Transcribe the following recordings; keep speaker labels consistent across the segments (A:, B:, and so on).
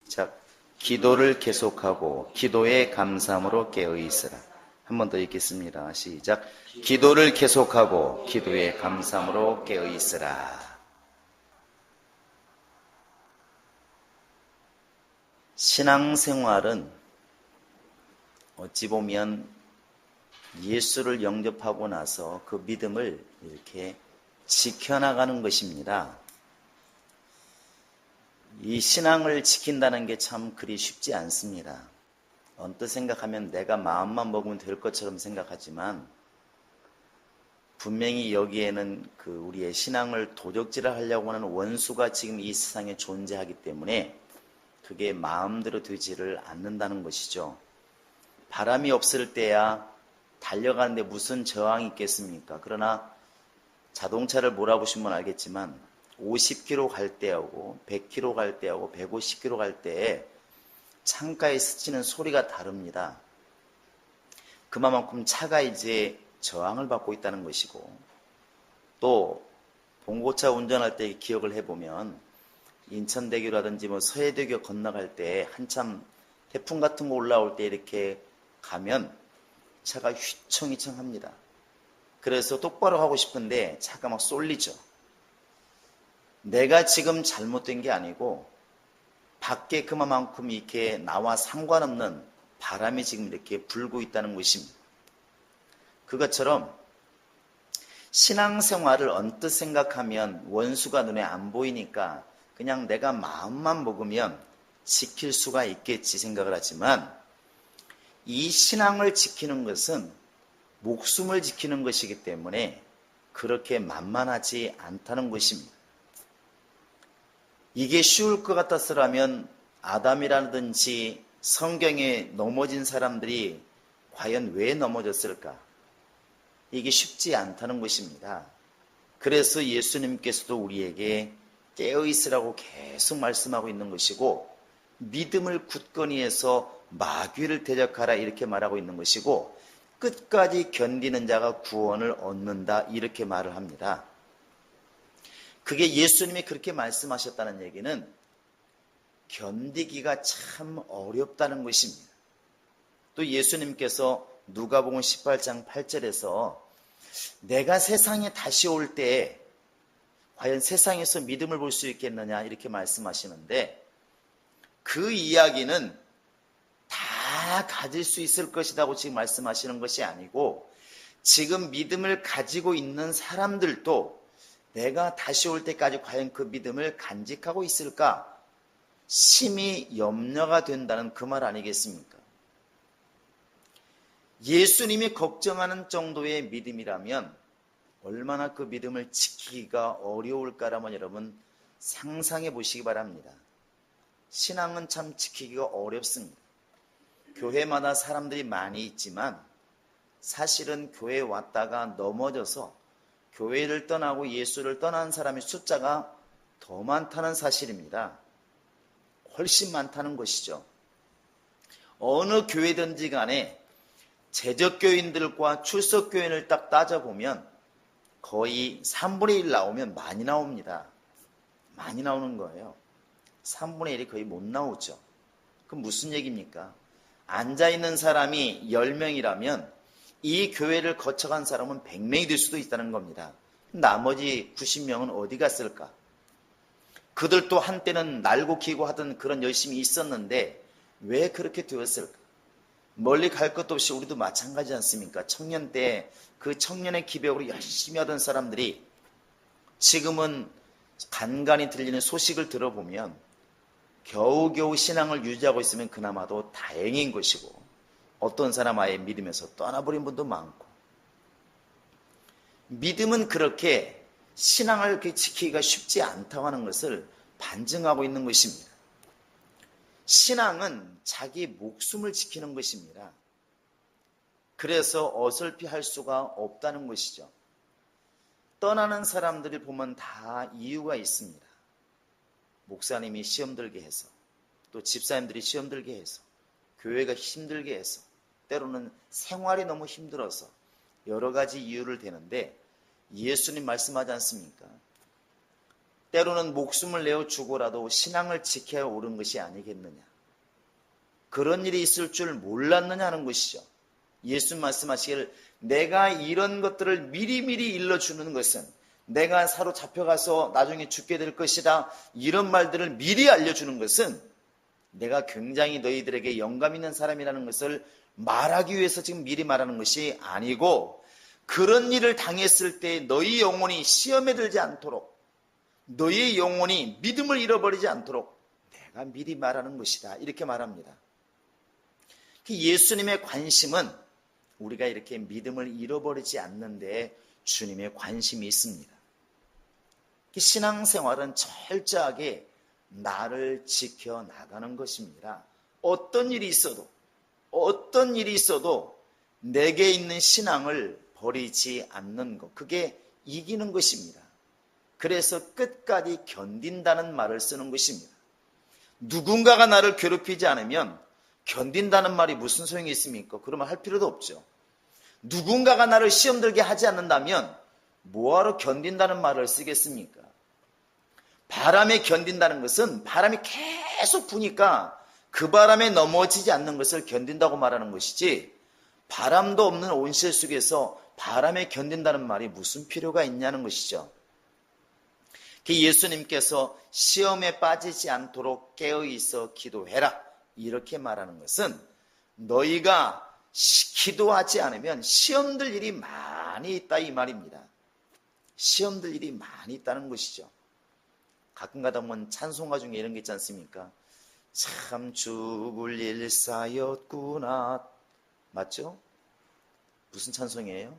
A: 시작. 기도를 계속하고 기도에 감사함으로 깨어 있으라. 한 번 더 읽겠습니다. 시작. 기도를 계속하고 기도에 감사함으로 깨어 있으라. 신앙생활은 어찌 보면 예수를 영접하고 나서 그 믿음을 이렇게 지켜나가는 것입니다. 이 신앙을 지킨다는 게 참 그리 쉽지 않습니다. 언뜻 생각하면 내가 마음만 먹으면 될 것처럼 생각하지만 분명히 여기에는 우리의 신앙을 도적질을 하려고 하는 원수가 지금 이 세상에 존재하기 때문에 그게 마음대로 되지를 않는다는 것이죠. 바람이 없을 때야 달려가는데 무슨 저항이 있겠습니까? 그러나 자동차를 몰아보시면 알겠지만 50km 갈 때하고 100km 갈 때하고 150km 갈 때에 창가에 스치는 소리가 다릅니다. 그만큼 차가 이제 저항을 받고 있다는 것이고, 또 봉고차 운전할 때 기억을 해보면 인천대교라든지 서해대교 건너갈 때 한참 태풍 같은 거 올라올 때 이렇게 가면 차가 휘청휘청합니다. 그래서 똑바로 하고 싶은데 차가 막 쏠리죠. 내가 지금 잘못된 게 아니고 밖에 그만큼 이렇게 나와 상관없는 바람이 지금 이렇게 불고 있다는 것입니다. 그것처럼 신앙생활을 언뜻 생각하면 원수가 눈에 안 보이니까 그냥 내가 마음만 먹으면 지킬 수가 있겠지 생각을 하지만, 이 신앙을 지키는 것은 목숨을 지키는 것이기 때문에 그렇게 만만하지 않다는 것입니다. 이게 쉬울 것 같았으라면 아담이라든지 성경에 넘어진 사람들이 과연 왜 넘어졌을까? 이게 쉽지 않다는 것입니다. 그래서 예수님께서도 우리에게 깨어있으라고 계속 말씀하고 있는 것이고, 믿음을 굳건히 해서 마귀를 대적하라 이렇게 말하고 있는 것이고, 끝까지 견디는 자가 구원을 얻는다 이렇게 말을 합니다. 그게 예수님이 그렇게 말씀하셨다는 얘기는 견디기가 참 어렵다는 것입니다. 또 예수님께서 누가복음 18장 8절에서 내가 세상에 다시 올 때 과연 세상에서 믿음을 볼 수 있겠느냐 이렇게 말씀하시는데, 그 이야기는 다 가질 수 있을 것이라고 지금 말씀하시는 것이 아니고, 지금 믿음을 가지고 있는 사람들도 내가 다시 올 때까지 과연 그 믿음을 간직하고 있을까 심히 염려가 된다는 그 말 아니겠습니까? 예수님이 걱정하는 정도의 믿음이라면 얼마나 그 믿음을 지키기가 어려울까라면 여러분 상상해 보시기 바랍니다. 신앙은 참 지키기가 어렵습니다. 교회마다 사람들이 많이 있지만 사실은 교회에 왔다가 넘어져서 교회를 떠나고 예수를 떠난 사람의 숫자가 더 많다는 사실입니다. 훨씬 많다는 것이죠. 어느 교회든지 간에 재적교인들과 출석교인을 딱 따져보면 거의 3분의 1 나오면 많이 나옵니다. 많이 나오는 거예요. 3분의 1이 거의 못 나오죠. 그럼 무슨 얘기입니까? 앉아있는 사람이 10명이라면 이 교회를 거쳐간 사람은 100명이 될 수도 있다는 겁니다. 나머지 90명은 어디 갔을까? 그들도 한때는 날고 기고 하던 그런 열심이 있었는데 왜 그렇게 되었을까? 멀리 갈 것도 없이 우리도 마찬가지 않습니까? 청년 때 그 청년의 기백으로 열심히 하던 사람들이 지금은 간간히 들리는 소식을 들어보면 겨우겨우 신앙을 유지하고 있으면 그나마도 다행인 것이고, 어떤 사람 아예 믿음에서 떠나버린 분도 많고, 믿음은 그렇게 신앙을 지키기가 쉽지 않다고 하는 것을 반증하고 있는 것입니다. 신앙은 자기 목숨을 지키는 것입니다. 그래서 어설피 할 수가 없다는 것이죠. 떠나는 사람들을 보면 다 이유가 있습니다. 목사님이 시험 들게 해서, 또 집사님들이 시험 들게 해서, 교회가 힘들게 해서, 때로는 생활이 너무 힘들어서 여러 가지 이유를 대는데, 예수님 말씀하지 않습니까? 때로는 목숨을 내어 주고라도 신앙을 지켜야 옳은 것이 아니겠느냐. 그런 일이 있을 줄 몰랐느냐 하는 것이죠. 예수 말씀하시기를 내가 이런 것들을 미리미리 일러주는 것은 내가 사로잡혀가서 나중에 죽게 될 것이다. 이런 말들을 미리 알려주는 것은 내가 굉장히 너희들에게 영감 있는 사람이라는 것을 말하기 위해서 지금 미리 말하는 것이 아니고 그런 일을 당했을 때 너희 영혼이 시험에 들지 않도록 너희 영혼이 믿음을 잃어버리지 않도록 내가 미리 말하는 것이다. 이렇게 말합니다. 예수님의 관심은 우리가 이렇게 믿음을 잃어버리지 않는 데 주님의 관심이 있습니다. 신앙생활은 철저하게 나를 지켜나가는 것입니다. 어떤 일이 있어도 내게 있는 신앙을 버리지 않는 것, 그게 이기는 것입니다. 그래서 끝까지 견딘다는 말을 쓰는 것입니다. 누군가가 나를 괴롭히지 않으면 견딘다는 말이 무슨 소용이 있습니까? 그러면 할 필요도 없죠. 누군가가 나를 시험 들게 하지 않는다면 뭐하러 견딘다는 말을 쓰겠습니까? 바람에 견딘다는 것은 바람이 계속 부니까 그 바람에 넘어지지 않는 것을 견딘다고 말하는 것이지, 바람도 없는 온실 속에서 바람에 견딘다는 말이 무슨 필요가 있냐는 것이죠. 예수님께서 시험에 빠지지 않도록 깨어있어 기도해라 이렇게 말하는 것은 너희가 기도하지 않으면 시험들 일이 많이 있다 이 말입니다. 시험들 일이 많이 있다는 것이죠. 가끔가다 보면 찬송가 중에 이런 게 있지 않습니까? 참 죽을 일 쌓였구나. 맞죠? 무슨 찬송이에요?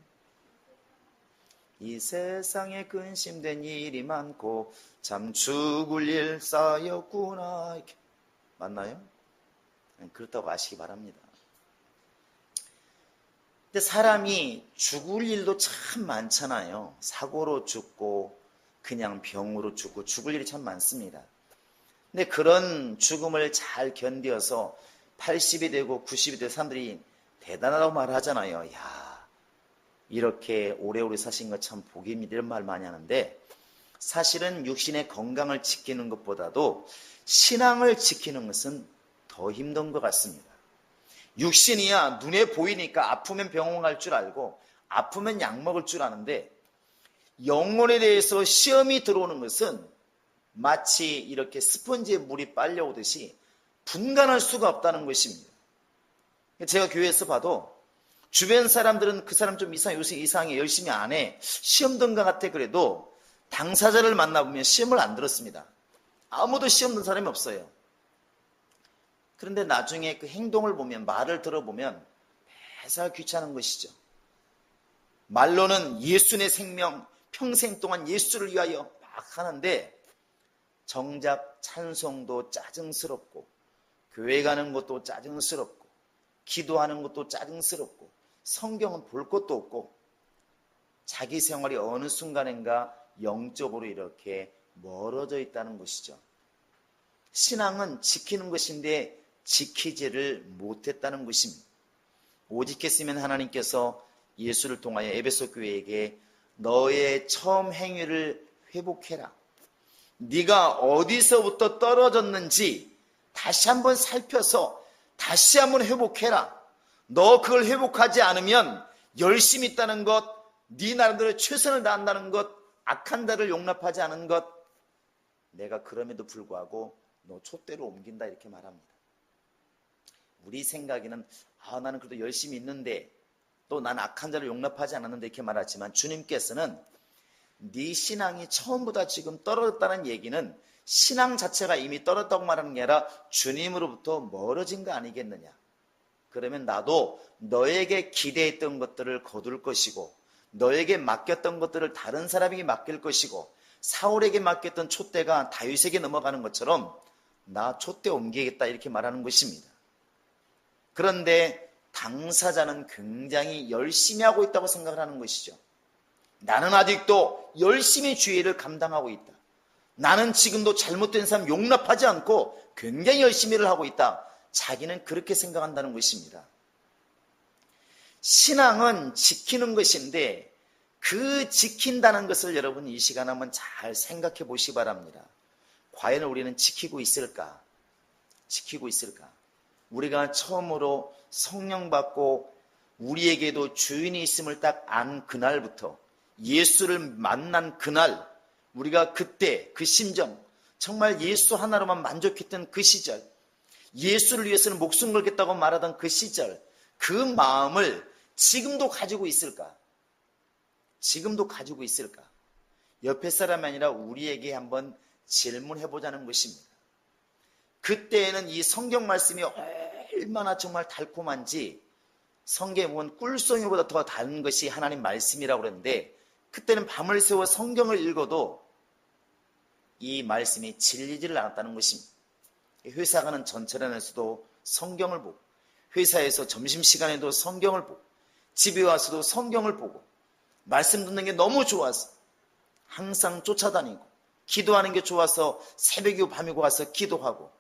A: 이 세상에 근심된 일이 많고 참 죽을 일 쌓였구나. 이렇게. 맞나요? 그렇다고 아시기 바랍니다. 근데 사람이 죽을 일도 참 많잖아요. 사고로 죽고 그냥 병으로 죽고 죽을 일이 참 많습니다. 근데 그런 죽음을 잘 견뎌서 80이 되고 90이 되고 사람들이 대단하다고 말하잖아요. 야, 이렇게 오래오래 사신 거 참 복입니다. 이런 말 많이 하는데 사실은 육신의 건강을 지키는 것보다도 신앙을 지키는 것은 더 힘든 것 같습니다. 육신이야 눈에 보이니까 아프면 병원 갈 줄 알고 아프면 약 먹을 줄 아는데 영혼에 대해서 시험이 들어오는 것은 마치 이렇게 스펀지에 물이 빨려오듯이 분간할 수가 없다는 것입니다. 제가 교회에서 봐도 주변 사람들은 그 사람 좀 요새 이상해 열심히 안 해 시험 든 것 같아 그래도 당사자를 만나보면 시험을 안 들었습니다. 아무도 시험 든 사람이 없어요. 그런데 나중에 그 행동을 보면 말을 들어보면 매사 귀찮은 것이죠. 말로는 예수의 생명 평생 동안 예수를 위하여 막 하는데 정작 찬송도 짜증스럽고 교회 가는 것도 짜증스럽고 기도하는 것도 짜증스럽고 성경은 볼 것도 없고 자기 생활이 어느 순간인가 영적으로 이렇게 멀어져 있다는 것이죠. 신앙은 지키는 것인데 지키지를 못했다는 것입니다. 오직 했으면 하나님께서 예수를 통하여 에베소 교회에게 너의 처음 행위를 회복해라. 네가 어디서부터 떨어졌는지 다시 한번 살펴서 다시 한번 회복해라. 너 그걸 회복하지 않으면 열심히 있다는 것, 네 나름대로 최선을 다한다는 것, 악한 자를 용납하지 않은 것, 내가 그럼에도 불구하고 너 촛대로 옮긴다 이렇게 말합니다. 우리 생각에는 나는 그래도 열심히 있는데 또 난 악한 자를 용납하지 않았는데 이렇게 말하지만 주님께서는 네 신앙이 처음보다 지금 떨어졌다는 얘기는 신앙 자체가 이미 떨어졌다고 말하는 게 아니라 주님으로부터 멀어진 거 아니겠느냐. 그러면 나도 너에게 기대했던 것들을 거둘 것이고 너에게 맡겼던 것들을 다른 사람에게 맡길 것이고 사울에게 맡겼던 촛대가 다윗에게 넘어가는 것처럼 나 촛대 옮기겠다 이렇게 말하는 것입니다. 그런데 당사자는 굉장히 열심히 하고 있다고 생각을 하는 것이죠. 나는 아직도 열심히 주의를 감당하고 있다. 나는 지금도 잘못된 사람 용납하지 않고 굉장히 열심히 일을 하고 있다. 자기는 그렇게 생각한다는 것입니다. 신앙은 지키는 것인데 그 지킨다는 것을 여러분 이 시간 한번 잘 생각해 보시기 바랍니다. 과연 우리는 지키고 있을까? 지키고 있을까? 우리가 처음으로 성령 받고 우리에게도 주인이 있음을 딱 안 그날부터, 예수를 만난 그날, 우리가 그때 그 심정, 정말 예수 하나로만 만족했던 그 시절, 예수를 위해서는 목숨 걸겠다고 말하던 그 시절, 그 마음을 지금도 가지고 있을까? 지금도 가지고 있을까? 옆에 사람이 아니라 우리에게 한번 질문해보자는 것입니다. 그때에는 이 성경 말씀이 얼마나 정말 달콤한지, 성경에 보면 꿀송이보다 더 단 것이 하나님 말씀이라고 그러는데, 그때는 밤을 새워 성경을 읽어도 이 말씀이 질리지를 않았다는 것입니다. 회사 가는 전철안에서도 성경을 보고, 회사에서 점심시간에도 성경을 보고, 집에 와서도 성경을 보고, 말씀 듣는 게 너무 좋아서 항상 쫓아다니고, 기도하는 게 좋아서 새벽이고 밤이고 와서 기도하고,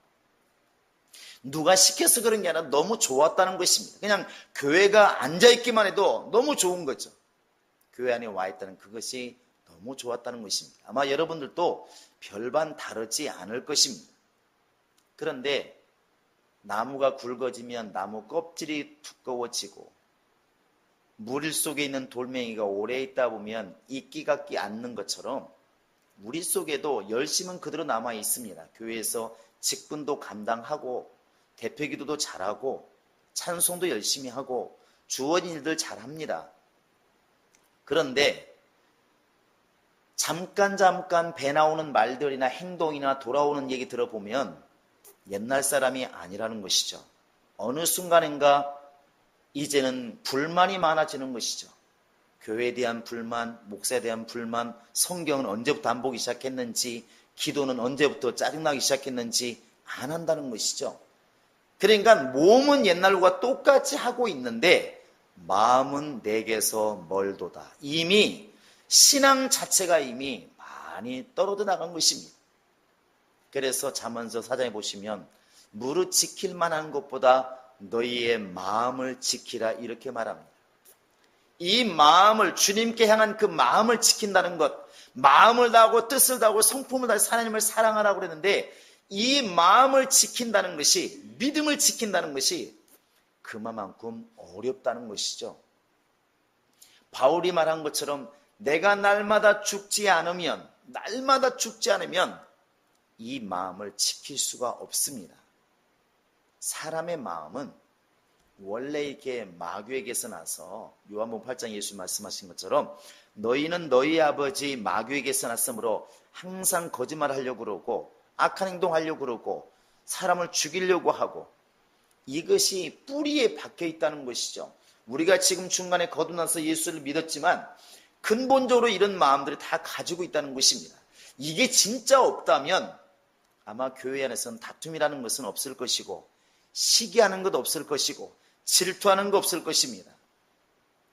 A: 누가 시켜서 그런 게 아니라 너무 좋았다는 것입니다. 그냥 교회가 앉아있기만 해도 너무 좋은 거죠. 교회 안에 와 있다는 그것이 너무 좋았다는 것입니다. 아마 여러분들도 별반 다르지 않을 것입니다. 그런데 나무가 굵어지면 나무 껍질이 두꺼워지고, 물 속에 있는 돌멩이가 오래 있다 보면 이끼가 끼 않는 것처럼 우리 속에도 열심은 그대로 남아 있습니다. 교회에서 직분도 감당하고, 대표기도도 잘하고, 찬송도 열심히 하고, 주어진 일들 잘합니다. 그런데 잠깐 배 나오는 말들이나 행동이나 돌아오는 얘기 들어보면 옛날 사람이 아니라는 것이죠. 어느 순간인가 이제는 불만이 많아지는 것이죠. 교회에 대한 불만, 목사에 대한 불만, 성경은 언제부터 안 보기 시작했는지, 기도는 언제부터 짜증나기 시작했는지 안 한다는 것이죠. 그러니까 몸은 옛날과 똑같이 하고 있는데 마음은 내게서 멀도다. 이미 신앙 자체가 이미 많이 떨어져 나간 것입니다. 그래서 잠언서 4장에 보시면 무릇 지킬 만한 것보다 너희의 마음을 지키라 이렇게 말합니다. 이 마음을, 주님께 향한 그 마음을 지킨다는 것, 마음을 다하고 뜻을 다하고 성품을 다해서 하나님을 사랑하라고 그랬는데, 이 마음을 지킨다는 것이, 믿음을 지킨다는 것이 그만큼 어렵다는 것이죠. 바울이 말한 것처럼 내가 날마다 죽지 않으면 이 마음을 지킬 수가 없습니다. 사람의 마음은 원래 이렇게 마귀에게서 나서, 요한복음 8장 예수 말씀하신 것처럼 너희는 너희 아버지 마귀에게서 났으므로 항상 거짓말하려고 그러고 악한 행동하려고 그러고 사람을 죽이려고 하고, 이것이 뿌리에 박혀 있다는 것이죠. 우리가 지금 중간에 거듭나서 예수를 믿었지만 근본적으로 이런 마음들이 다 가지고 있다는 것입니다. 이게 진짜 없다면 아마 교회 안에서는 다툼이라는 것은 없을 것이고, 시기하는 것 없을 것이고, 질투하는 것 없을 것입니다.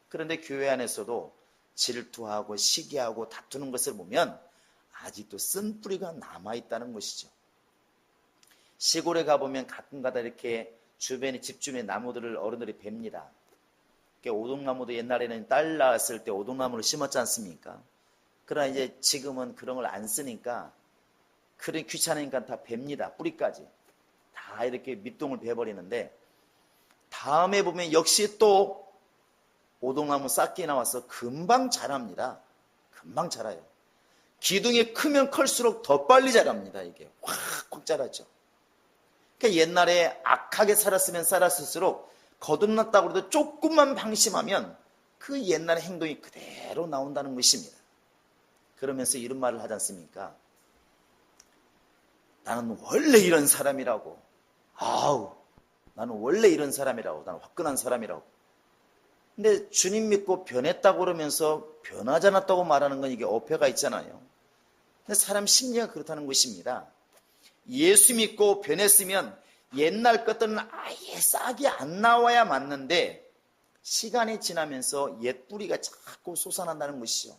A: 그런데 교회 안에서도 질투하고 시기하고 다투는 것을 보면 아직도 쓴뿌리가 남아있다는 것이죠. 시골에 가보면 가끔가다 이렇게 주변에, 집 주변에 나무들을 어른들이 뵙니다. 오동나무도 옛날에는 딸 낳았을 때 오동나무를 심었지 않습니까? 그러나 이제 지금은 그런 걸 안 쓰니까, 그래 귀찮으니까 다 뵙니다. 뿌리까지 다 이렇게 밑동을 베버리는데, 다음에 보면 역시 또 오동나무 싹기 나와서 금방 자랍니다. 금방 자라요. 기둥이 크면 클수록 더 빨리 자랍니다. 이게 확 자라죠. 그러니까 옛날에 악하게 살았으면 살았을수록 거듭났다고 해도 조금만 방심하면 그 옛날의 행동이 그대로 나온다는 것입니다. 그러면서 이런 말을 하지 않습니까? 나는 원래 이런 사람이라고. 나는 원래 이런 사람이라고. 나는 화끈한 사람이라고. 근데 주님 믿고 변했다고 그러면서 변하지 않았다고 말하는 건 이게 어폐가 있잖아요. 근데 사람 심리가 그렇다는 것입니다. 예수 믿고 변했으면 옛날 것들은 아예 싹이 안 나와야 맞는데, 시간이 지나면서 옛 뿌리가 자꾸 솟아난다는 것이죠.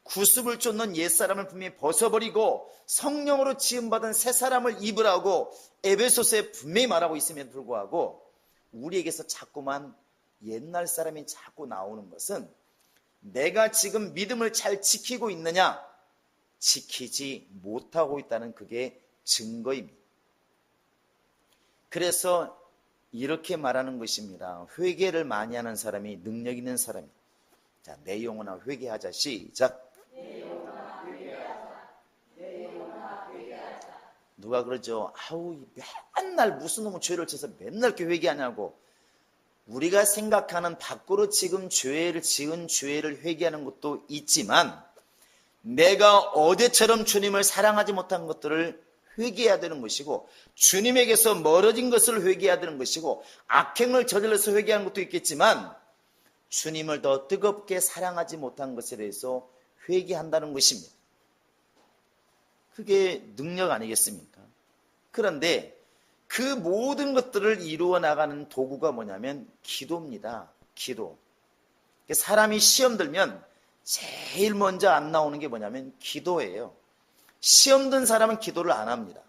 A: 구습을 쫓는 옛사람을 분명히 벗어버리고 성령으로 지음받은 새 사람을 입으라고 에베소서에 분명히 말하고 있음에도 불구하고 우리에게서 자꾸만 옛날 사람이 자꾸 나오는 것은 내가 지금 믿음을 잘 지키고 있느냐? 지키지 못하고 있다는 그게 증거입니다. 그래서 이렇게 말하는 것입니다. 회개를 많이 하는 사람이 능력 있는 사람이다. 자, 내 영혼아 회개하자. 시작. 내 영혼아 회개하자. 내 영혼아 회개하자. 누가 그러죠? 아우 맨날 무슨 놈의 죄를 쳐서 맨날 이렇게 회개하냐고. 우리가 생각하는 밖으로 지금 지은 죄를 회개하는 것도 있지만 내가 어제처럼 주님을 사랑하지 못한 것들을 회개해야 되는 것이고 주님에게서 멀어진 것을 회개해야 되는 것이고 악행을 저질러서 회개하는 것도 있겠지만 주님을 더 뜨겁게 사랑하지 못한 것에 대해서 회개한다는 것입니다. 그게 능력 아니겠습니까? 그런데 그 모든 것들을 이루어 나가는 도구가 뭐냐면 기도입니다. 기도. 사람이 시험 들면 제일 먼저 안 나오는 게 뭐냐면 기도예요. 시험 든 사람은 기도를 안 합니다.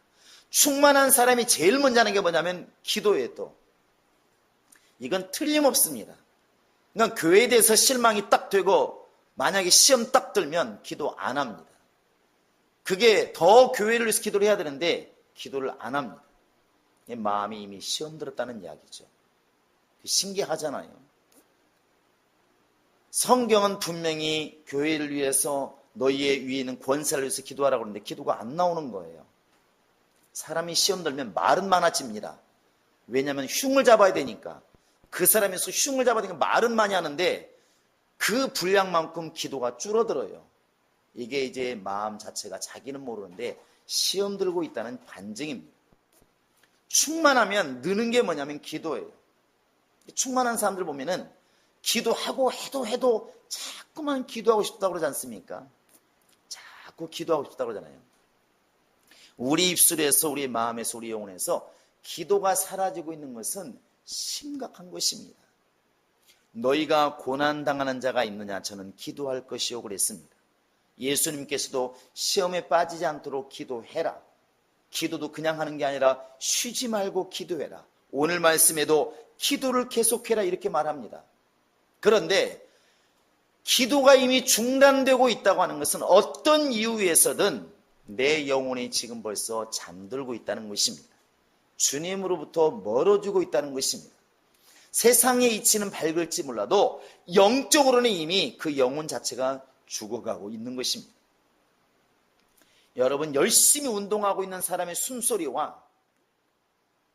A: 충만한 사람이 제일 먼저 하는 게 뭐냐면 기도예요. 또 이건 틀림없습니다. 그러니까 교회에 대해서 실망이 딱 되고 만약에 시험 딱 들면 기도 안 합니다. 그게 더 교회를 위해서 기도를 해야 되는데 기도를 안 합니다. 마음이 이미 시험 들었다는 이야기죠. 신기하잖아요. 성경은 분명히 교회를 위해서 너희의 위에 있는 권세를 위해서 기도하라고 그러는데 기도가 안 나오는 거예요. 사람이 시험 들면 말은 많아집니다. 왜냐하면 흉을 잡아야 되니까. 그 사람에서 흉을 잡아야 되니까 말은 많이 하는데 그 분량만큼 기도가 줄어들어요. 이게 이제 마음 자체가 자기는 모르는데 시험 들고 있다는 반증입니다. 충만하면 느는 게 뭐냐면 기도예요. 충만한 사람들 보면은 기도하고 해도 자꾸만 기도하고 싶다고 그러지 않습니까? 자꾸 기도하고 싶다고 그러잖아요. 우리 입술에서 우리 마음에서 우리 영혼에서 기도가 사라지고 있는 것은 심각한 것입니다. 너희가 고난당하는 자가 있느냐? 저는 기도할 것이요 그랬습니다. 예수님께서도 시험에 빠지지 않도록 기도해라. 기도도 그냥 하는 게 아니라 쉬지 말고 기도해라. 오늘 말씀에도 기도를 계속해라 이렇게 말합니다. 그런데 기도가 이미 중단되고 있다고 하는 것은 어떤 이유에서든 내 영혼이 지금 벌써 잠들고 있다는 것입니다. 주님으로부터 멀어지고 있다는 것입니다. 세상의 이치는 밝을지 몰라도 영적으로는 이미 그 영혼 자체가 죽어가고 있는 것입니다. 여러분 열심히 운동하고 있는 사람의 숨소리와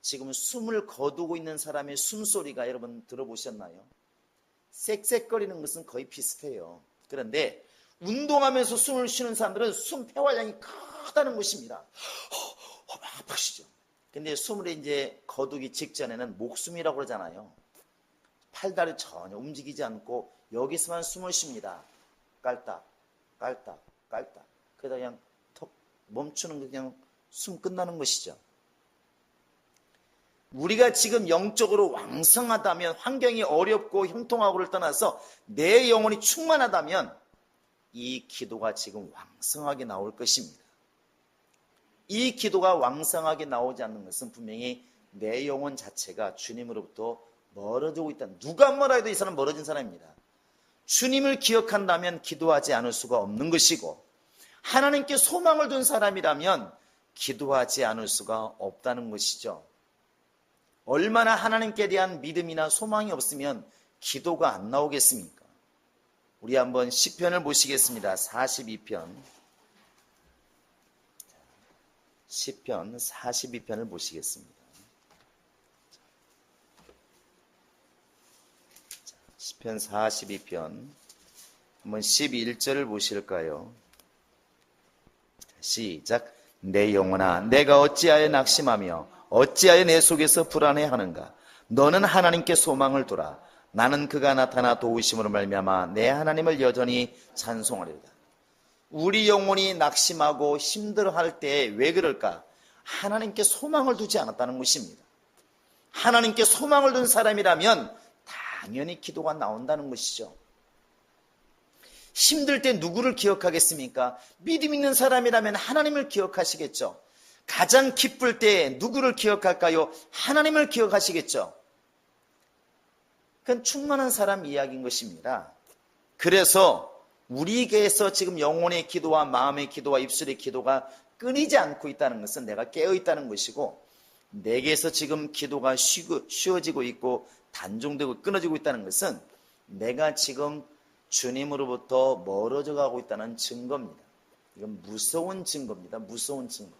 A: 지금 숨을 거두고 있는 사람의 숨소리가 여러분 들어보셨나요? 쌕쌕거리는 것은 거의 비슷해요. 그런데 운동하면서 숨을 쉬는 사람들은 숨 폐활량이 크다는 것입니다. 아프시죠? 근데 숨을 이제 거두기 직전에는 목숨이라고 그러잖아요. 팔다리 전혀 움직이지 않고 여기서만 숨을 쉽니다. 깔딱, 깔딱, 깔딱. 그러다 그냥 턱 멈추는 그냥 숨 끝나는 것이죠. 우리가 지금 영적으로 왕성하다면 환경이 어렵고 형통하고를 떠나서 내 영혼이 충만하다면 이 기도가 지금 왕성하게 나올 것입니다. 이 기도가 왕성하게 나오지 않는 것은 분명히 내 영혼 자체가 주님으로부터 멀어지고 있다. 누가 뭐라 해도 이 사람은 멀어진 사람입니다. 주님을 기억한다면 기도하지 않을 수가 없는 것이고 하나님께 소망을 둔 사람이라면 기도하지 않을 수가 없다는 것이죠. 얼마나 하나님께 대한 믿음이나 소망이 없으면 기도가 안 나오겠습니까? 우리 한번 시편을 보시겠습니다. 42편. 시편 42편을 보시겠습니다. 시편 42편 한번 11절을 보실까요? 시작. 내 영혼아 내가 어찌하여 낙심하며 어찌하여 내 속에서 불안해하는가? 너는 하나님께 소망을 두라. 나는 그가 나타나 도우심으로 말미암아 내 하나님을 여전히 찬송하리로다. 우리 영혼이 낙심하고 힘들어할 때 왜 그럴까? 하나님께 소망을 두지 않았다는 것입니다. 하나님께 소망을 둔 사람이라면 당연히 기도가 나온다는 것이죠. 힘들 때 누구를 기억하겠습니까? 믿음 있는 사람이라면 하나님을 기억하시겠죠. 가장 기쁠 때 누구를 기억할까요? 하나님을 기억하시겠죠. 그건 충만한 사람 이야기인 것입니다. 그래서 우리에게서 지금 영혼의 기도와 마음의 기도와 입술의 기도가 끊이지 않고 있다는 것은 내가 깨어 있다는 것이고, 내게서 지금 기도가 쉬워지고 있고 단종되고 끊어지고 있다는 것은 내가 지금 주님으로부터 멀어져 가고 있다는 증거입니다. 이건 무서운 증거입니다. 무서운 증거.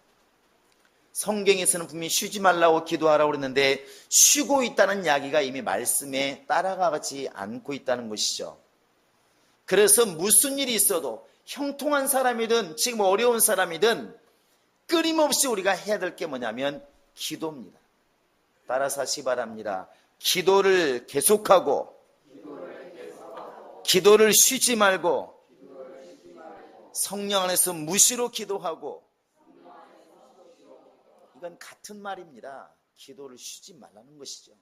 A: 성경에서는 분명히 쉬지 말라고 기도하라고 그랬는데 쉬고 있다는 이야기가 이미 말씀에 따라가지 않고 있다는 것이죠. 그래서 무슨 일이 있어도 형통한 사람이든 지금 어려운 사람이든 끊임없이 우리가 해야 될 게 뭐냐면 기도입니다. 따라서 하시 바랍니다. 기도를 계속하고 기도를 쉬지 말고 성령 안에서 무시로 기도하고, 이건 같은 말입니다. 기도를 쉬지 말라는 것이죠.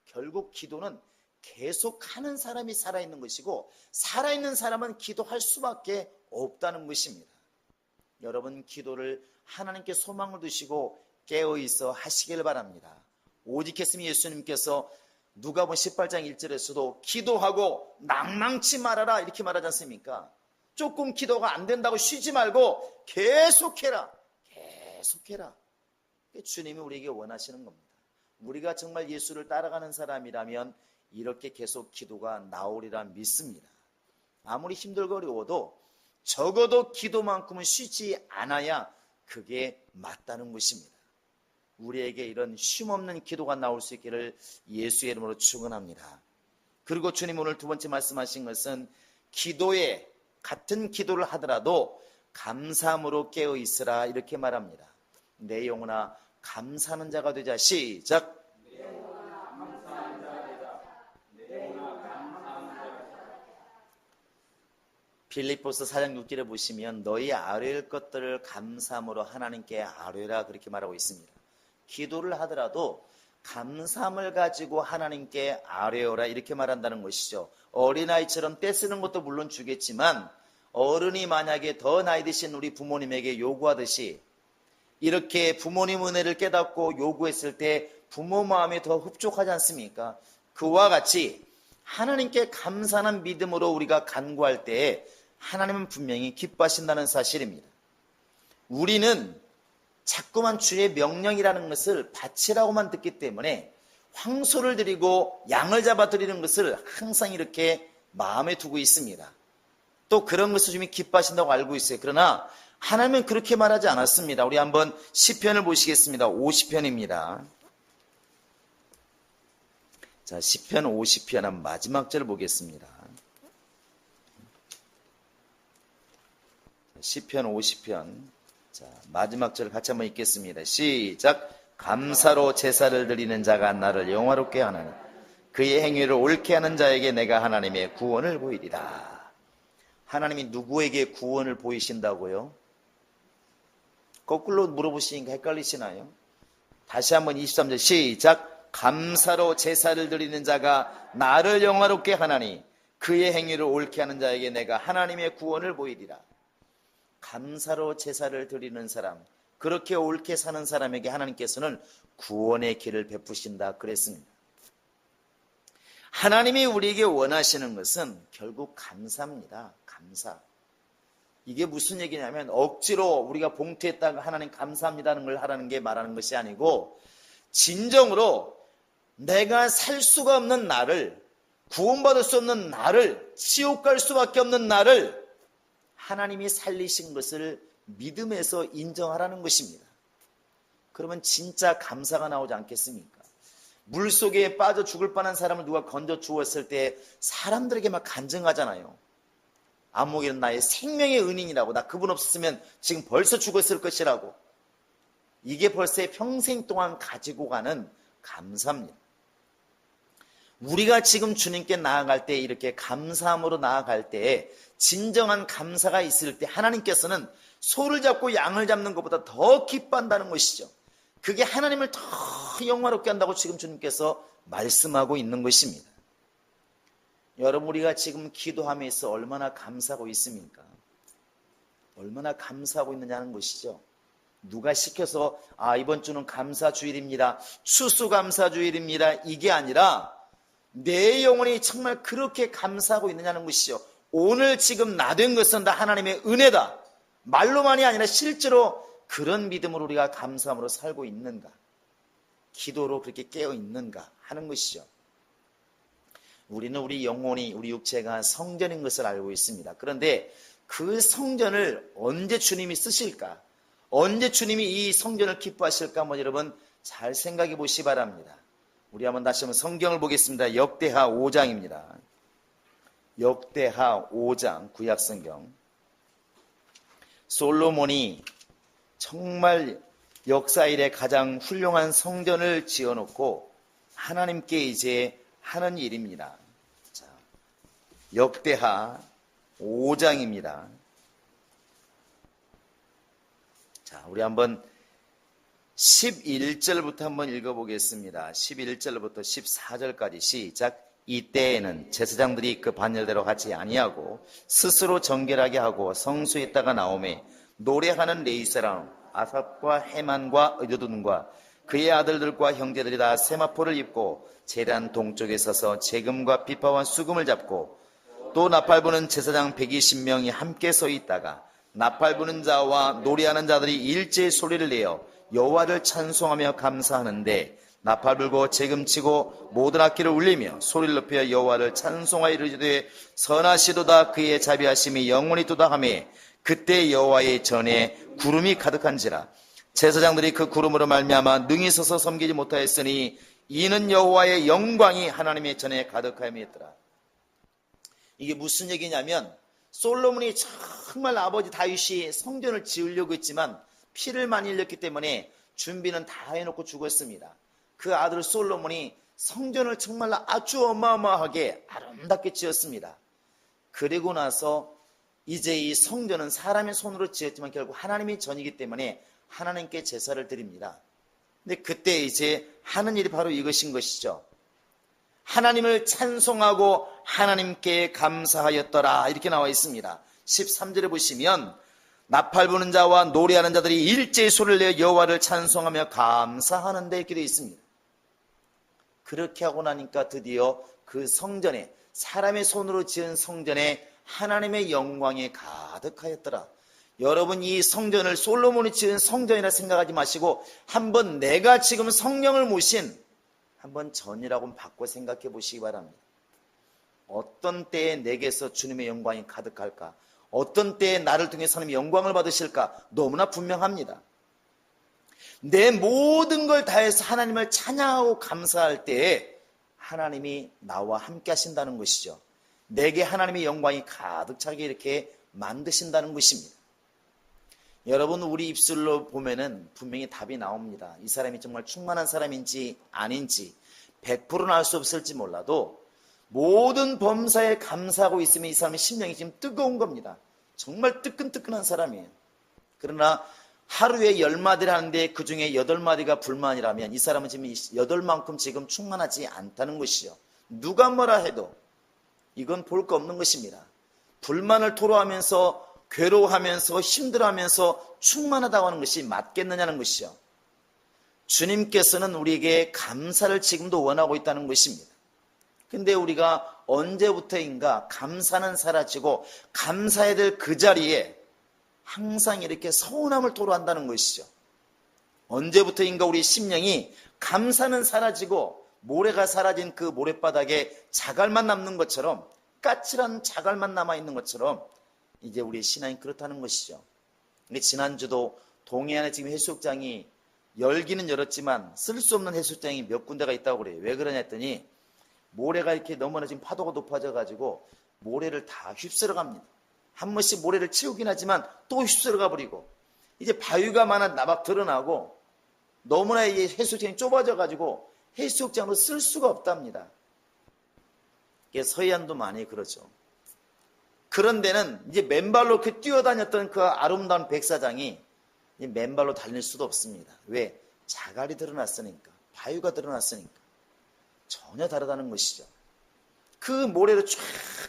A: 결국 기도는 계속하는 사람이 살아있는 것이고 살아있는 사람은 기도할 수밖에 없다는 것입니다. 여러분, 기도를 하나님께 소망을 두시고 깨어있어 하시길 바랍니다. 오직 했으면 예수님께서 누가복음 18장 1절에서도 기도하고 낭망치 말아라 이렇게 말하지 않습니까? 조금 기도가 안 된다고 쉬지 말고 계속해라. 계속해라. 주님이 우리에게 원하시는 겁니다. 우리가 정말 예수를 따라가는 사람이라면 이렇게 계속 기도가 나오리라 믿습니다. 아무리 힘들고 어려워도 적어도 기도만큼은 쉬지 않아야 그게 맞다는 것입니다. 우리에게 이런 쉼없는 기도가 나올 수 있기를 예수의 이름으로 축원합니다. 그리고 주님 오늘 두 번째 말씀하신 것은 기도에 같은 기도를 하더라도 감사함으로 깨어 있으라 이렇게 말합니다. 내 영혼아 감사하는 자가 되자. 시작. 빌립보서 4장 6절에 보시면 너희 아뢰일 것들을 감사함으로 하나님께 아뢰라 그렇게 말하고 있습니다. 기도를 하더라도 감사함을 가지고 하나님께 아뢰어라 이렇게 말한다는 것이죠. 어린아이처럼 떼쓰는 것도 물론 주겠지만 어른이 만약에 더 나이 드신 우리 부모님에게 요구하듯이 이렇게 부모님 은혜를 깨닫고 요구했을 때 부모 마음이 더 흡족하지 않습니까? 그와 같이 하나님께 감사하는 믿음으로 우리가 간구할 때 하나님은 분명히 기뻐하신다는 사실입니다. 우리는 자꾸만 주의 명령이라는 것을 바치라고만 듣기 때문에 황소를 드리고 양을 잡아 드리는 것을 항상 이렇게 마음에 두고 있습니다. 또 그런 것을 주님이 기뻐하신다고 알고 있어요. 그러나 하나님은 그렇게 말하지 않았습니다. 우리 한번 시편을 보시겠습니다. 50편입니다. 자, 시편 50편 한 마지막 절 보겠습니다. 시편 50편 자, 마지막 절 같이 한번 읽겠습니다. 시작. 감사로 제사를 드리는 자가 나를 영화롭게 하나니 그의 행위를 옳게 하는 자에게 내가 하나님의 구원을 보이리라. 하나님이 누구에게 구원을 보이신다고요? 거꾸로 물어보시니까 헷갈리시나요? 다시 한번 23절 시작. 감사로 제사를 드리는 자가 나를 영화롭게 하나니 그의 행위를 옳게 하는 자에게 내가 하나님의 구원을 보이리라. 감사로 제사를 드리는 사람, 그렇게 옳게 사는 사람에게 하나님께서는 구원의 길을 베푸신다 그랬습니다. 하나님이 우리에게 원하시는 것은 결국 감사입니다. 감사. 이게 무슨 얘기냐면 억지로 우리가 봉투에다가 하나님 감사합니다는 걸 하라는 게 말하는 것이 아니고 진정으로 내가 살 수가 없는 나를, 구원받을 수 없는 나를, 지옥 갈 수밖에 없는 나를 하나님이 살리신 것을 믿음에서 인정하라는 것입니다. 그러면 진짜 감사가 나오지 않겠습니까? 물속에 빠져 죽을 뻔한 사람을 누가 건져 주었을 때 사람들에게 막 간증하잖아요. 안목이는 나의 생명의 은인이라고, 나 그분 없었으면 지금 벌써 죽었을 것이라고. 이게 벌써 평생 동안 가지고 가는 감사입니다. 우리가 지금 주님께 나아갈 때 이렇게 감사함으로 나아갈 때에 진정한 감사가 있을 때 하나님께서는 소를 잡고 양을 잡는 것보다 더 기뻐한다는 것이죠. 그게 하나님을 더 영화롭게 한다고 지금 주님께서 말씀하고 있는 것입니다. 여러분, 우리가 지금 기도함에서 얼마나 감사하고 있습니까? 얼마나 감사하고 있느냐는 것이죠. 누가 시켜서 이번 주는 감사주일입니다, 추수감사주일입니다, 이게 아니라 내 영혼이 정말 그렇게 감사하고 있느냐는 것이죠. 오늘 지금 나 된 것은 다 하나님의 은혜다. 말로만이 아니라 실제로 그런 믿음으로 우리가 감사함으로 살고 있는가, 기도로 그렇게 깨어 있는가 하는 것이죠. 우리는 우리 영혼이, 우리 육체가 성전인 것을 알고 있습니다. 그런데 그 성전을 언제 주님이 쓰실까? 언제 주님이 이 성전을 기뻐하실까? 한번 여러분 잘 생각해 보시기 바랍니다. 우리 한번 다시 한번 성경을 보겠습니다. 역대하 5장입니다. 역대하 5장 구약성경. 솔로몬이 정말 역사 이래 가장 훌륭한 성전을 지어놓고 하나님께 이제 하는 일입니다. 자, 역대하 5장입니다. 자, 우리 한번 11절부터 한번 읽어보겠습니다. 11절부터 14절까지 시작. 이때에는 제사장들이 그 반열대로 하지 아니하고 스스로 정결하게 하고 성소에 있다가 나오매 노래하는 레위 사람 아삽과 헤만과 여두둔과 그의 아들들과 형제들이 다 세마포를 입고 제단 동쪽에 서서 재금과 비파와 수금을 잡고 또 나팔 부는 제사장 120명이 함께 서 있다가 나팔 부는 자와 노래하는 자들이 일제히 소리를 내어 여호와를 찬송하며 감사하는데 나팔 불고 재금치고 모든 악기를 울리며 소리를 높여 여호와를 찬송하여 이르되 선하시도다 그의 자비하심이 영원히 도다 하매 그때 여호와의 전에 구름이 가득한지라 제사장들이 그 구름으로 말미암아 능히 서서 섬기지 못하였으니 이는 여호와의 영광이 하나님의 전에 가득하였더라. 이게 무슨 얘기냐면 솔로몬이 정말 아버지 다윗이 성전을 지으려고 했지만 피를 많이 흘렸기 때문에 준비는 다 해놓고 죽었습니다. 그 아들 솔로몬이 성전을 정말 아주 어마어마하게 아름답게 지었습니다. 그리고 나서 이제 이 성전은 사람의 손으로 지었지만 결국 하나님의 전이기 때문에 하나님께 제사를 드립니다. 근데 그때 이제 하는 일이 바로 이것인 것이죠. 하나님을 찬송하고 하나님께 감사하였더라 이렇게 나와 있습니다. 13절에 보시면 나팔 부는 자와 노래하는 자들이 일제히 소리를 내어 여호와를 찬송하며 감사하는데 이렇게 되어 있습니다. 그렇게 하고 나니까 드디어 그 성전에, 사람의 손으로 지은 성전에 하나님의 영광이 가득하였더라. 여러분, 이 성전을 솔로몬이 지은 성전이라 생각하지 마시고 한번 내가 지금 성령을 모신 한번 전이라고 바꿔 생각해 보시기 바랍니다. 어떤 때에 내게서 주님의 영광이 가득할까? 어떤 때에 나를 통해 하나님의 영광을 받으실까? 너무나 분명합니다. 내 모든 걸 다해서 하나님을 찬양하고 감사할 때에 하나님이 나와 함께 하신다는 것이죠. 내게 하나님의 영광이 가득 차게 이렇게 만드신다는 것입니다. 여러분, 우리 입술로 보면은 분명히 답이 나옵니다. 이 사람이 정말 충만한 사람인지 아닌지 100%는 알 수 없을지 몰라도 모든 범사에 감사하고 있으면 이 사람의 심령이 지금 뜨거운 겁니다. 정말 뜨끈뜨끈한 사람이에요. 그러나 하루에 10마디를 하는데 그 중에 8마디가 불만이라면 이 사람은 지금 8만큼 지금 충만하지 않다는 것이죠. 누가 뭐라 해도 이건 볼 거 없는 것입니다. 불만을 토로하면서 괴로워하면서 힘들어하면서 충만하다고 하는 것이 맞겠느냐는 것이죠. 주님께서는 우리에게 감사를 지금도 원하고 있다는 것입니다. 근데 우리가 언제부터인가 감사는 사라지고 감사해야 될 그 자리에 항상 이렇게 서운함을 토로한다는 것이죠. 언제부터인가 우리 심령이 감사는 사라지고 모래가 사라진 그 모래바닥에 자갈만 남는 것처럼, 까칠한 자갈만 남아있는 것처럼 이제 우리의 신앙이 그렇다는 것이죠. 근데 지난주도 동해안에 지금 해수욕장이 열기는 열었지만 쓸 수 없는 해수욕장이 몇 군데가 있다고 그래요. 왜 그러냐 했더니 모래가 이렇게 너무나 지금 파도가 높아져 가지고 모래를 다 휩쓸어 갑니다. 한 번씩 모래를 치우긴 하지만 또 휩쓸어 가버리고 이제 바위가 많아 나박 드러나고 너무나 이 해수욕장이 좁아져 가지고 해수욕장으로 쓸 수가 없답니다. 이게 서해안도 많이 그러죠. 그런 데는 이제 맨발로 그 뛰어다녔던 그 아름다운 백사장이 맨발로 달릴 수도 없습니다. 왜? 자갈이 드러났으니까, 바위가 드러났으니까. 전혀 다르다는 것이죠. 그 모래로 쫙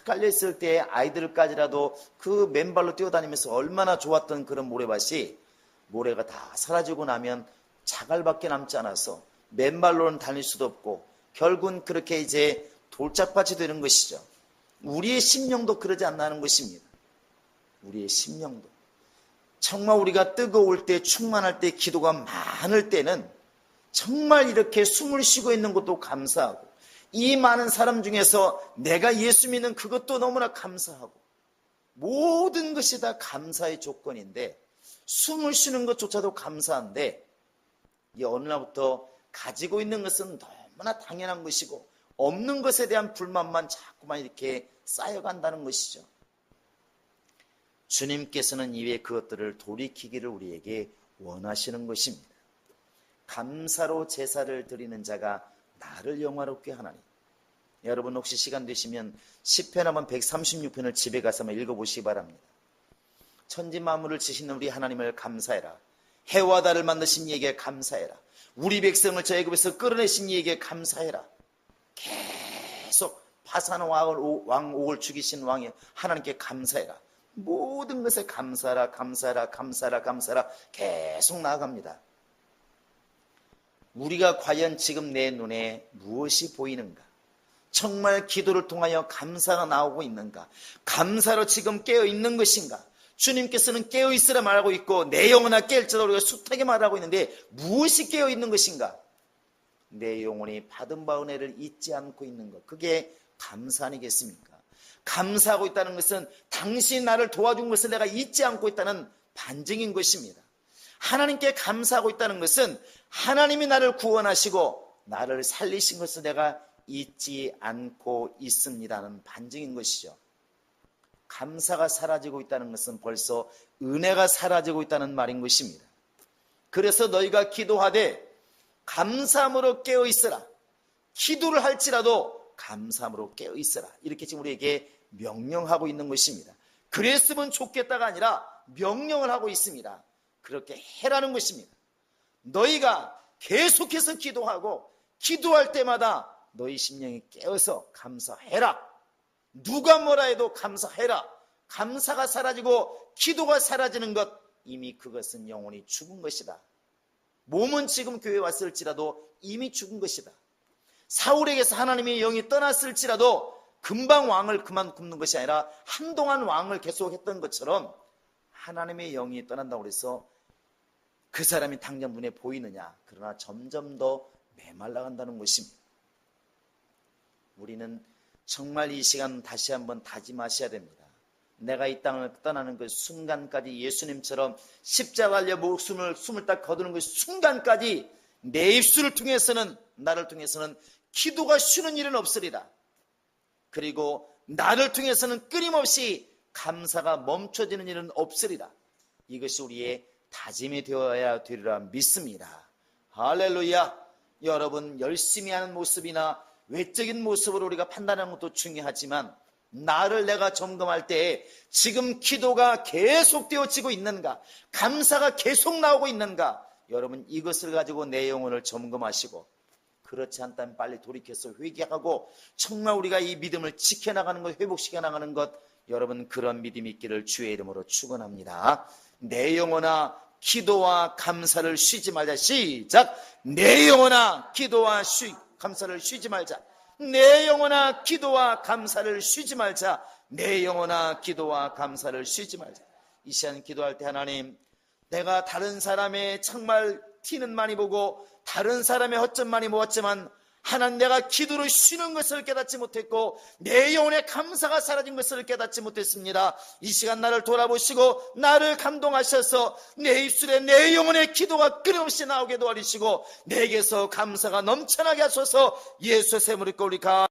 A: 깔려있을 때 아이들까지라도 그 맨발로 뛰어다니면서 얼마나 좋았던 그런 모래밭이 모래가 다 사라지고 나면 자갈밖에 남지 않아서 맨발로는 달릴 수도 없고 결국은 그렇게 이제 돌짝밭이 되는 것이죠. 우리의 심령도 그러지 않나 하는 것입니다. 우리의 심령도. 정말 우리가 뜨거울 때, 충만할 때, 기도가 많을 때는 정말 이렇게 숨을 쉬고 있는 것도 감사하고, 이 많은 사람 중에서 내가 예수 믿는 그것도 너무나 감사하고, 모든 것이 다 감사의 조건인데, 숨을 쉬는 것조차도 감사한데, 이 어느 날부터 가지고 있는 것은 너무나 당연한 것이고, 없는 것에 대한 불만만 자꾸만 이렇게 쌓여간다는 것이죠. 주님께서는 이외 그것들을 돌이키기를 우리에게 원하시는 것입니다. 감사로 제사를 드리는 자가 나를 영화롭게 하나니. 여러분 혹시 시간 되시면 시편 한번 136편을 집에 가서 한번 읽어보시기 바랍니다. 천지 만물을 지시는 우리 하나님을 감사해라. 해와 달을 만드신 이에게 감사해라. 우리 백성을 저 애굽에서 끌어내신 이에게 감사해라. 계속 파산 왕 옥을 죽이신 왕이 하나님께 감사해라. 모든 것에 감사하라, 감사하라, 감사하라, 감사하라 계속 나아갑니다. 우리가 과연 지금 내 눈에 무엇이 보이는가? 정말 기도를 통하여 감사가 나오고 있는가? 감사로 지금 깨어 있는 것인가? 주님께서는 깨어 있으라 말하고 있고 내 영혼아 깰지라 우리가 숱하게 말하고 있는데 무엇이 깨어 있는 것인가? 내 영혼이 받은 바 은혜를 잊지 않고 있는 것, 그게 감사 아니겠습니까? 감사하고 있다는 것은 당신이 나를 도와준 것을 내가 잊지 않고 있다는 반증인 것입니다. 하나님께 감사하고 있다는 것은 하나님이 나를 구원하시고 나를 살리신 것을 내가 잊지 않고 있습니다는 반증인 것이죠. 감사가 사라지고 있다는 것은 벌써 은혜가 사라지고 있다는 말인 것입니다. 그래서 너희가 기도하되 감사함으로 깨어 있으라. 기도를 할지라도 감사함으로 깨어 있으라. 이렇게 지금 우리에게 명령하고 있는 것입니다. 그랬으면 좋겠다가 아니라 명령을 하고 있습니다. 그렇게 해라는 것입니다. 너희가 계속해서 기도하고 기도할 때마다 너희 심령이 깨어서 감사해라. 누가 뭐라 해도 감사해라. 감사가 사라지고 기도가 사라지는 것, 이미 그것은 영혼이 죽은 것이다. 몸은 지금 교회에 왔을지라도 이미 죽은 것이다. 사울에게서 하나님의 영이 떠났을지라도 금방 왕을 그만 굽는 것이 아니라 한동안 왕을 계속했던 것처럼 하나님의 영이 떠난다고 해서 그 사람이 당장 눈에 보이느냐? 그러나 점점 더 메말라간다는 것입니다. 우리는 정말 이 시간 다시 한번 다짐하셔야 됩니다. 내가 이 땅을 떠나는 그 순간까지 예수님처럼 십자가 달려 숨을 딱 거두는 그 순간까지 내 입술을 통해서는, 나를 통해서는 기도가 쉬는 일은 없으리라. 그리고 나를 통해서는 끊임없이 감사가 멈춰지는 일은 없으리라. 이것이 우리의 다짐이 되어야 되리라 믿습니다. 할렐루야. 여러분, 열심히 하는 모습이나 외적인 모습으로 우리가 판단하는 것도 중요하지만 나를 내가 점검할 때 지금 기도가 계속되어지고 있는가, 감사가 계속 나오고 있는가, 여러분 이것을 가지고 내 영혼을 점검하시고, 그렇지 않다면 빨리 돌이켜서 회개하고 정말 우리가 이 믿음을 지켜나가는 것, 회복시켜 나가는 것, 여러분 그런 믿음이 있기를 주의 이름으로 축원합니다. 내 영혼아 기도와 감사를 쉬지 말자. 시작. 내 영혼아 기도와 감사를 쉬지 말자. 내 영혼아 기도와 감사를 쉬지 말자. 내 영혼아 기도와 감사를 쉬지 말자. 이 시간 기도할 때 하나님, 내가 다른 사람의 정말 티는 많이 보고 다른 사람의 허점 많이 보았지만 하나님, 내가 기도로 쉬는 것을 깨닫지 못했고 내 영혼의 감사가 사라진 것을 깨닫지 못했습니다. 이 시간 나를 돌아보시고 나를 감동하셔서 내 입술에 내 영혼의 기도가 끊임없이 나오게 도와주시고 내게서 감사가 넘쳐나게 하소서. 예수의 세무를 꼴리까